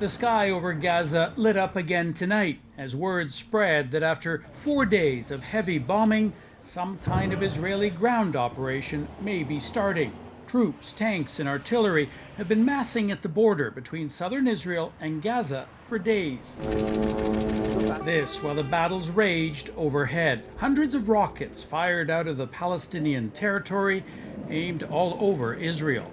The sky over Gaza lit up again tonight as word spread that after 4 days of heavy bombing, some kind of Israeli ground operation may be starting. Troops, tanks, and artillery have been massing at the border between southern Israel and Gaza for days. This while the battles raged overhead. Hundreds of rockets fired out of the Palestinian territory, aimed all over Israel.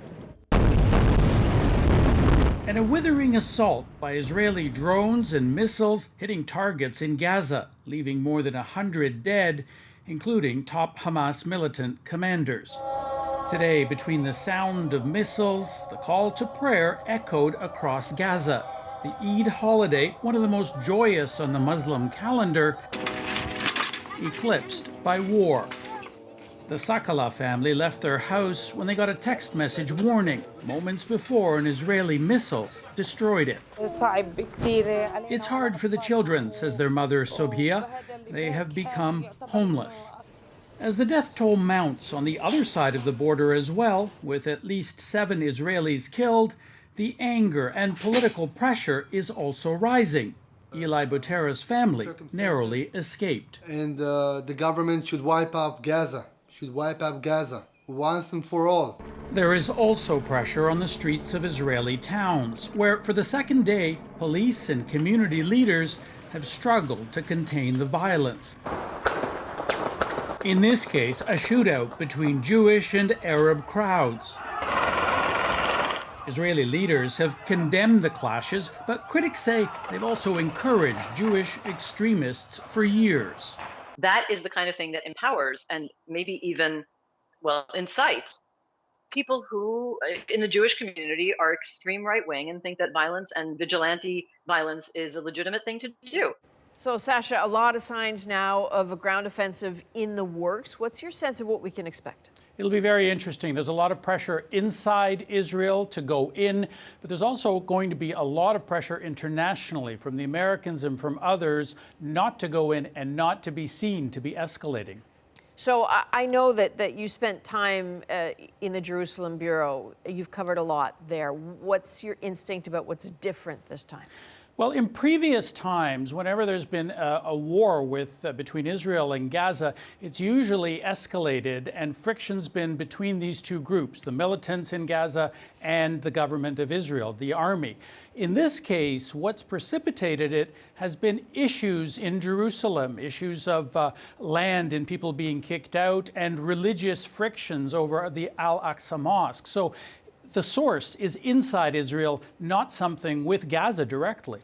And a withering assault by Israeli drones and missiles hitting targets in Gaza, leaving more than 100 dead, including top Hamas militant commanders. Today, between the sound of missiles, the call to prayer echoed across Gaza. The Eid holiday, one of the most joyous on the Muslim calendar, eclipsed by war. The Sakala family left their house when they got a text message warning moments before an Israeli missile destroyed it. It's hard for the children, says their mother Sobhia. They have become homeless. As the death toll mounts on the other side of the border as well, with at least 7 Israelis killed, the anger and political pressure is also rising. Eli Butera's family narrowly escaped. And the government should wipe out Gaza. Once and for all. There is also pressure on the streets of Israeli towns, where for the second day, police and community leaders have struggled to contain the violence. In this case, a shootout between Jewish and Arab crowds. Israeli leaders have condemned the clashes, but critics say they've also encouraged Jewish extremists for years. That is the kind of thing that empowers and maybe even, incites people who in the Jewish community are extreme right-wing and think that violence and vigilante violence is a legitimate thing to do. So, Sasha, a lot of signs now of a ground offensive in the works. What's your sense of what we can expect? It'll be very interesting. There's a lot of pressure inside Israel to go in, but there's also going to be a lot of pressure internationally from the Americans and from others not to go in and not to be seen to be escalating. So I know that you spent time in the Jerusalem Bureau. You've covered a lot there. What's your instinct about what's different this time? Well, in previous times, whenever there's been a war between Israel and Gaza, it's usually escalated and friction's been between these two groups, the militants in Gaza and the government of Israel, the army. In this case, what's precipitated it has been issues in Jerusalem, issues of land and people being kicked out and religious frictions over the Al-Aqsa Mosque. So the source is inside Israel, not something with Gaza directly.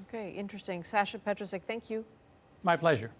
Okay, interesting. Sasha Petrusek, thank you. My pleasure.